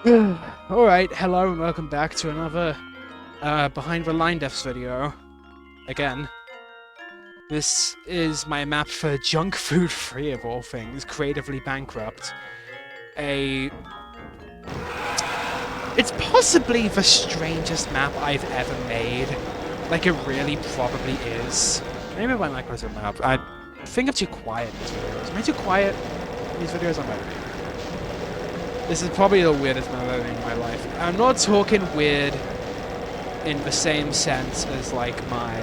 Alright, hello and welcome back to another Behind the Linedefs video. Again. This is my map for Junkfood 3 of all things, creatively Bankrupt. It's possibly the strangest map I've ever made. Like, it really probably is. Maybe my mic was a map. I think I'm too quiet in these videos. Am I too quiet in these videos? I might be. This is probably the weirdest map I've ever made in my life. I'm not talking weird in the same sense as, like, my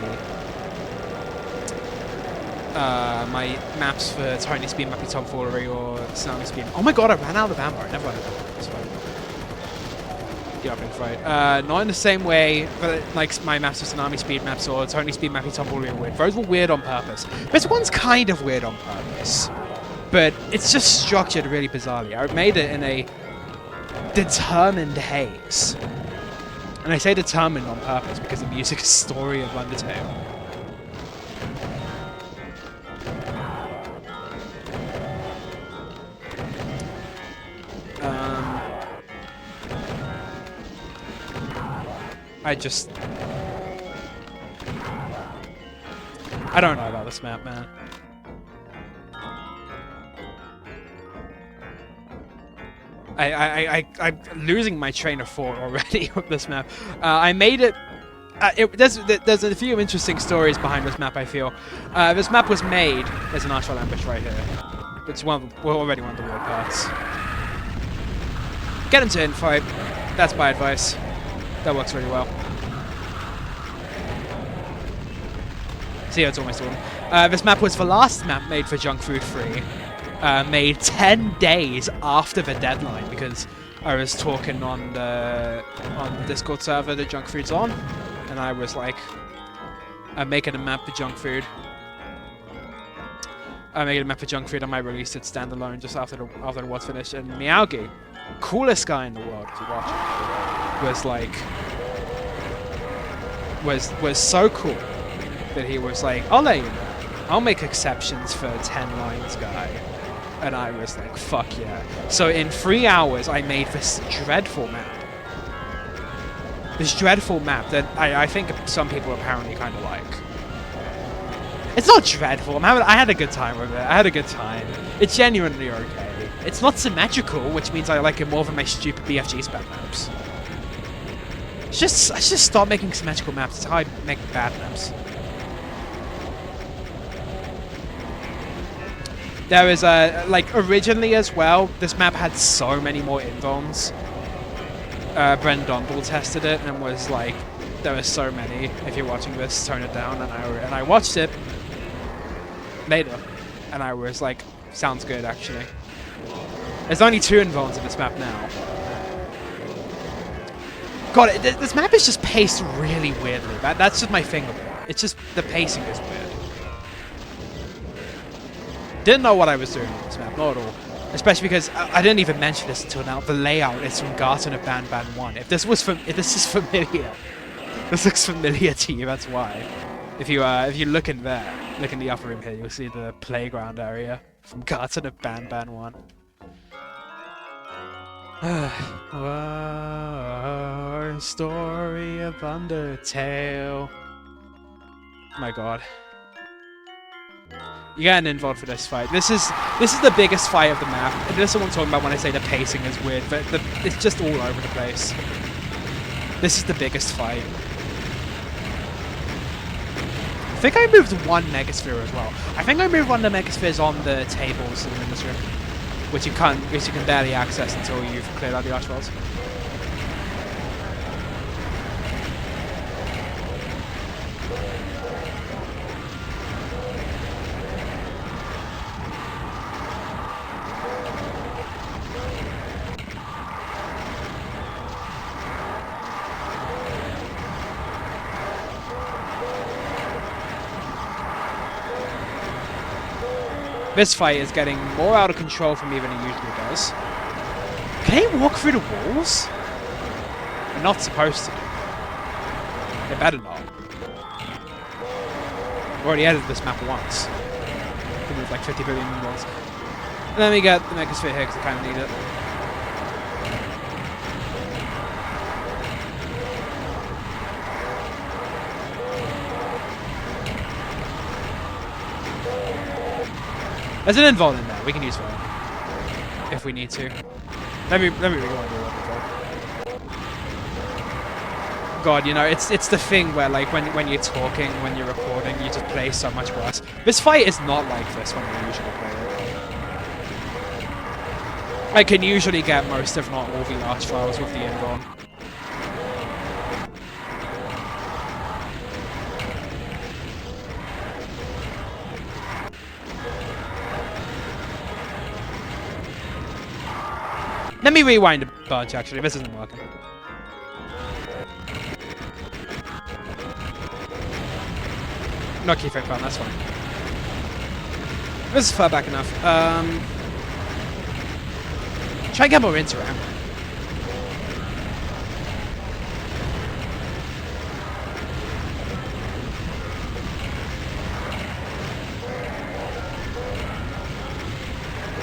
maps for Tiny Speed, Mappy Tomfoolery, or Tsunami Speed. Oh my god, I ran out of ammo. I never ran out of ammo. It's fine. Yeah, I've been right. Not in the same way, but like my maps of Tsunami Speed maps or Tony Speed, Mappy Tomfoolery were weird. Those were weird on purpose. This one's kind of weird on purpose. But it's just structured really bizarrely. I made it in a determined haze. And I say determined on purpose because the music is Story of Undertale. I don't know about this map, man. I'm losing my train of thought already with this map. I made it. There's a few interesting stories behind this map. I feel this map was made. There's an archwell ambush right here. It's already one of the weird parts. Get into infight. That's my advice. That works really well. See, it's almost done. This map was the last map made for Junkfood 3. Made 10 days after the deadline because I was talking on the Discord server that Junkfood's on, and I was like, I'm making a map for Junkfood. I might release it standalone just after the WAD's finished. And Meowgi, coolest guy in the world if you're watching, was like, was so cool that he was like, I'll let you know. I'll make exceptions for 10 lines guy. And I was like, fuck yeah. So in 3 hours, I made this dreadful map. This dreadful map that I think some people apparently kind of like. It's not dreadful. I had a good time with it. I had a good time. It's genuinely okay. It's not symmetrical, which means I like it more than my stupid BFG spec maps. I should just stop making symmetrical maps. It's how I make bad maps. There was like originally as well, this map had so many more invulns. Bren Donball tested it and was like, there were so many. If you're watching this, tone it down. And I watched it later, and I was like, sounds good actually. There's only 2 invulns in this map now. God, this map is just paced really weirdly. That's just my thing with it. It's just the pacing is weird. Didn't know what I was doing with this map, not at all. Especially because I didn't even mention this until now. The layout is from Bankrupt 1. If this is familiar, this looks familiar to you. That's why. If you look in there, look in the upper room here, you'll see the playground area from Bankrupt 1. Whoa, Story of Undertale. My God. You get an invuln for this fight. This is the biggest fight of the map. And this is what I'm talking about when I say the pacing is weird, but it's just all over the place. This is the biggest fight. I think I moved 1 Megasphere as well. I think I moved 1 of the Megaspheres on the tables in this room, which you can barely access until you've cleared out the archwells. This fight is getting more out of control from me than it usually does. Can he walk through the walls? They're not supposed to. They better not. I've already edited this map once. I think it was like 50 billion once. And then we get the Megasphere here because I kind of need it. There's an invul in there. We can use fire if we need to. Let me rewind a little bit. God, you know, it's the thing where like when you're talking, when you're recording, you just play so much worse. This fight is not like this when we usually play it. I can usually get most, if not all, the arch files with the invul. Let me rewind a bunch, actually. This isn't working. No keyframe found, that's fine. This is far back enough. Try and get more into it.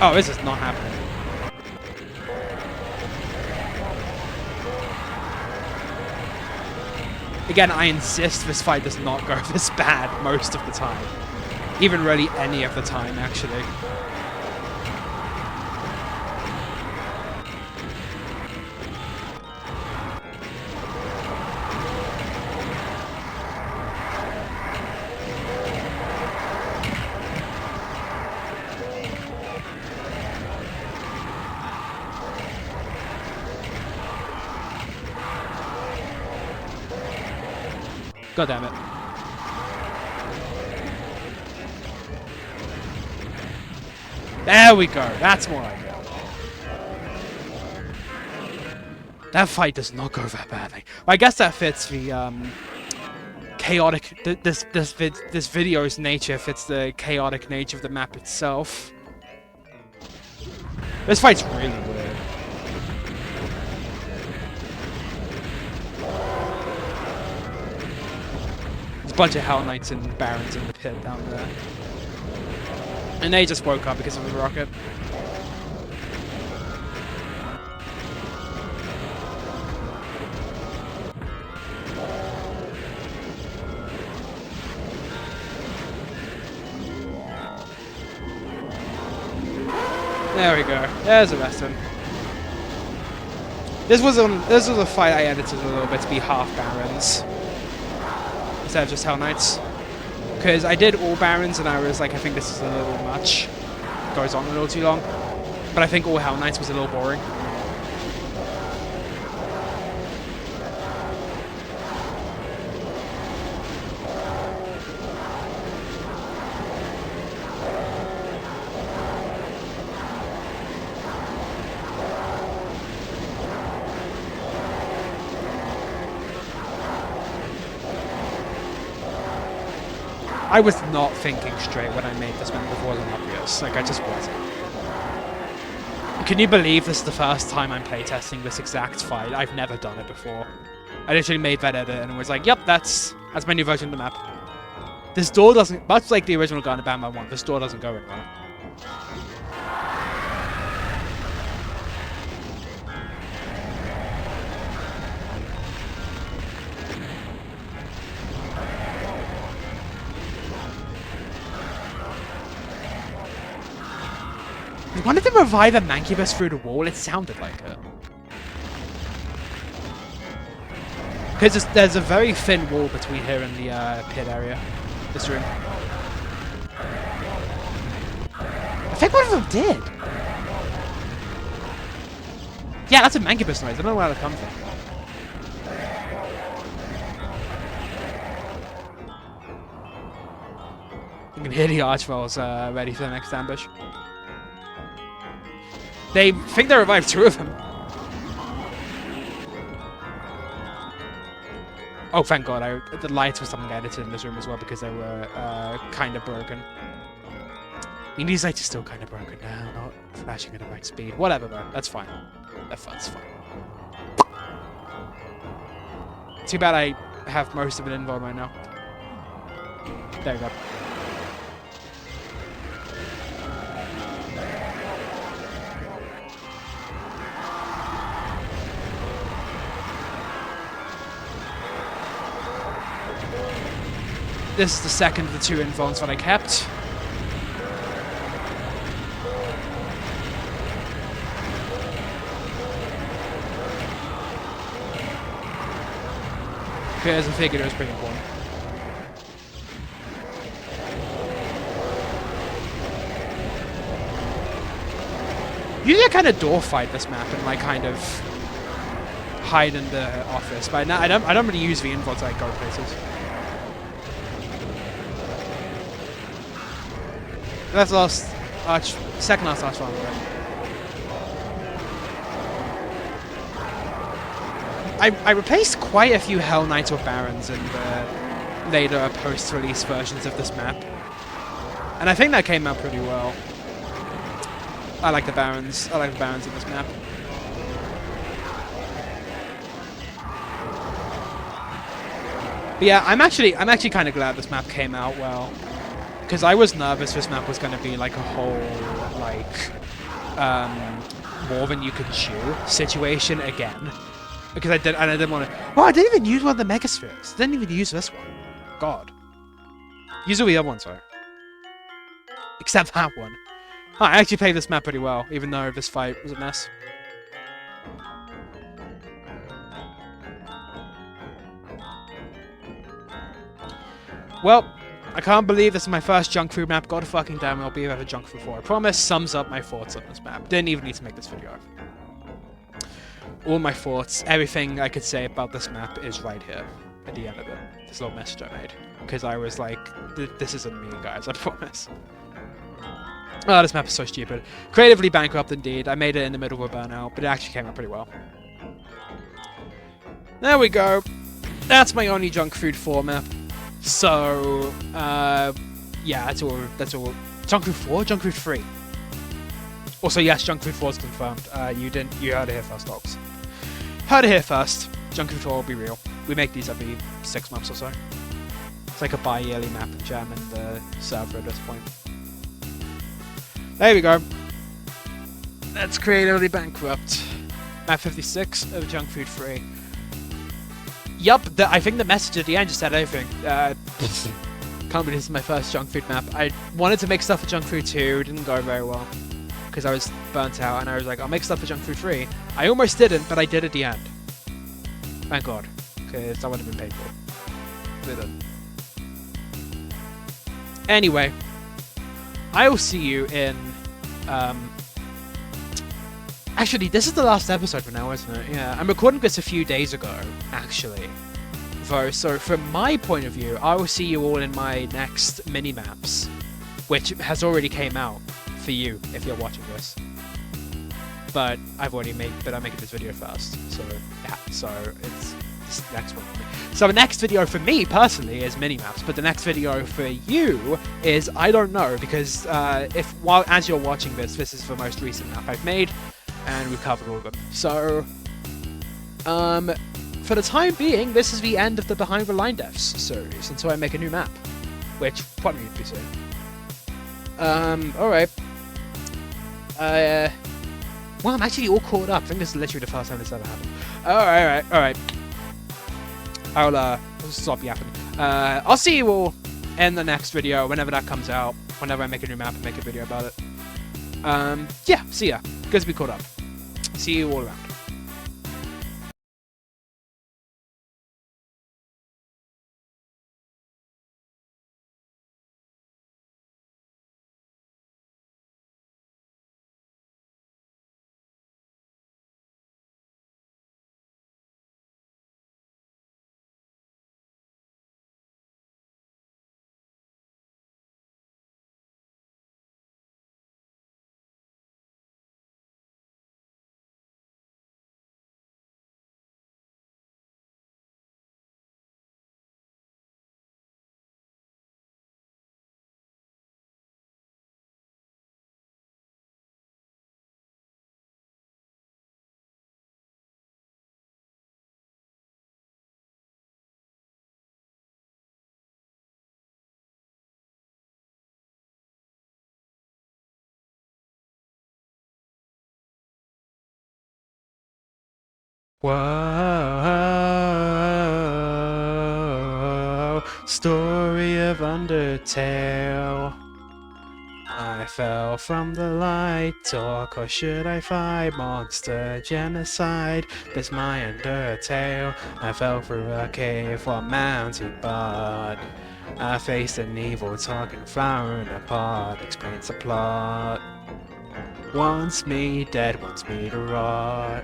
Oh, this is not happening. Again, I insist this fight does not go this bad most of the time. Even really any of the time, actually. God damn it. There we go. That's more like it. That fight does not go that badly. I guess that fits the chaotic. This video's nature fits the chaotic nature of the map itself. This fight's really weird. Bunch of Hell Knights and Barons in the pit down there. And they just woke up because of the rocket. There we go. There's the rest of them. This was a fight I edited a little bit to be half Barons instead of just Hell Knights. Because I did all Barons and I was like, I think this is a little much. Goes on a little too long. But I think all Hell Knights was a little boring. I was not thinking straight when I made this when it wasn't obvious. Like, I just wasn't. Can you believe this is the first time I'm playtesting this exact fight? I've never done it before. I literally made that edit and was like, yep, that's my new version of the map. This door doesn't, much like the original Gun Bama 1, this door doesn't go anywhere. I wanted to revive a Mancubus through the wall, it sounded like it. Because there's a very thin wall between here and the pit area. This room. I think one of them did. Yeah, that's a Mancubus noise, I don't know where that comes from. You can hear the Archville's ready for the next ambush. They think they revived two of them. Oh, thank God. The lights were something edited in this room as well because they were kind of broken. I mean, these lights are still kind of broken now, not flashing at the right speed. Whatever, though. That's fine. That's fine. Too bad I have most of it involved right now. There we go. This is the second of the two invulns that I kept. because I figured it was pretty important. Usually I kind of door fight this map and like kind of hide in the office, but I don't really use the invots like go places. That's last, second last round. I replaced quite a few Hell Knights with Barons in the later post-release versions of this map, and I think that came out pretty well. I like the Barons. I like the Barons in this map. But yeah, I'm actually kind of glad this map came out well, because I was nervous this map was going to be like a whole like more than you could chew situation again, because I didn't want to. Oh, I didn't even use one of the Megaspheres. Didn't even use this one. God, use all the other ones though, except that one. Oh, I actually played this map pretty well, even though this fight was a mess. Well, I can't believe this is my first Junkfood map. God fucking damn it, I'll be ever Junkfood 4. I promise sums up my thoughts on this map. Didn't even need to make this video. All my thoughts, everything I could say about this map is right here at the end of it. This little message I made. Because I was like, this isn't me, guys, I promise. Oh, this map is so stupid. Creatively bankrupt indeed. I made it in the middle of a burnout, but it actually came out pretty well. There we go. That's my only Junkfood 4 map. So, yeah, that's all. Junkfood 4? Junkfood 3. Also, yes, Junkfood 4 is confirmed. You heard it here first, dogs. Heard it here first. Junkfood 4 will be real. We make these every 6 months or so. It's like a bi-yearly map jam in the server at this point. There we go. That's creatively bankrupt. MAP56 of Junkfood 3. Yup, I think the message at the end just said everything. Can't believe this is my first Junkfood map. I wanted to make stuff for Junkfood 2, didn't go very well. Because I was burnt out, and I was like, I'll make stuff for Junkfood 3. I almost didn't, but I did at the end. Thank God. Because that would have been painful. Didn't. Anyway. I will see you in, actually, this is the last episode for now, isn't it? Yeah, I'm recording this a few days ago, actually. So from my point of view, I will see you all in my next mini-maps, which has already came out for you, if you're watching this. But I'm making this video first, so, yeah, so it's this next one for me. So the next video for me, personally, is mini-maps, but the next video for you is, I don't know, because as you're watching this is the most recent map I've made, and we've covered all of them. So, for the time being, this is the end of the Behind the Linedefs series, until I make a new map, which probably need to be soon. Alright. Well, I'm actually all caught up. I think this is literally the first time this ever happened. Alright. I'll stop yapping. I'll see you all in the next video, whenever that comes out. Whenever I make a new map and make a video about it. Yeah, see ya. Good to be caught up. See you all around. Whoa, story of Undertale. I fell from the light, talk or should I fight? Monster genocide, this my undertale. I fell through a cave while mounted bard. I faced an evil talking flowering apart, explains the plot. Wants me dead, wants me to rot.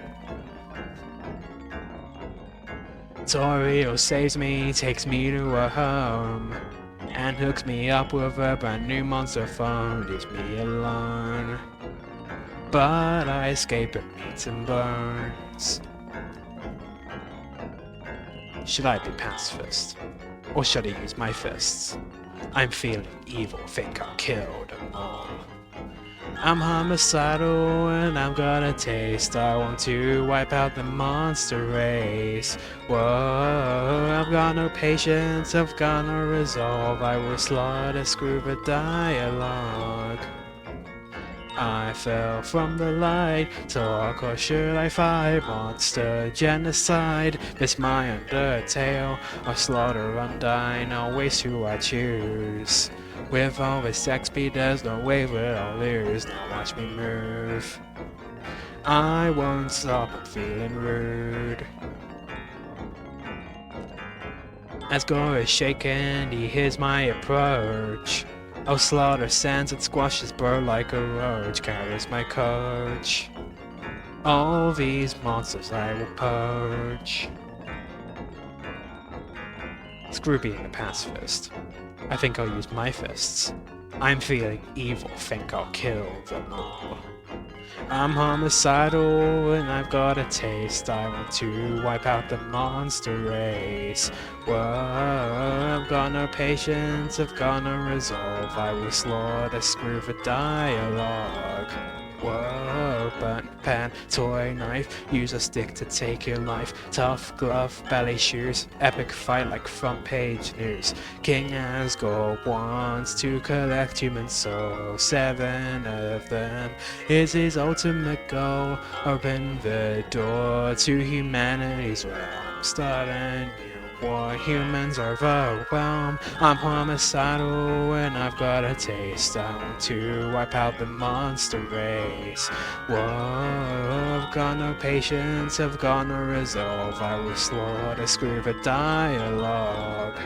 Toriel saves me, takes me to a home, and hooks me up with a brand new monster phone. Leaves me alone, but I escape and meat and bones. Should I be pacifist, or should I use my fists? I'm feeling evil, think I'll kill them all. I'm homicidal and I've got a taste. I want to wipe out the monster race. Whoa, I've got no patience, I've got no resolve. I will slaughter scuba dialogue. I fell from the light, talk or should I fight? Monster genocide, this my undertale. I slaughter undying, always who I choose. With all this XP, there's no way that I'll lose. Now watch me move. I won't stop, I'm feeling rude. As Gore is shaken, he hears my approach. I'll slaughter sands and squash his bro like a roach. Carries my coach. All these monsters I will poach. Screw being a pacifist. I think I'll use my fists. I'm feeling evil, think I'll kill them all. I'm homicidal and I've got a taste. I want to wipe out the monster race. Whoa, I've got no patience, I've got no resolve. I will slaughter, screw the dialogue. Whoa, burnt pan, toy knife, use a stick to take your life. Tough glove, ballet shoes, epic fight like front page news. King Asgore wants to collect human souls. 7 of them is his ultimate goal. Open the door to humanity's realm. Start a new war, humans are overwhelmed. I'm homicidal and I've got a taste. I want to wipe out the monster race. Whoa, I've got no patience, I've got no resolve. I will slaughter, screw the dialogue.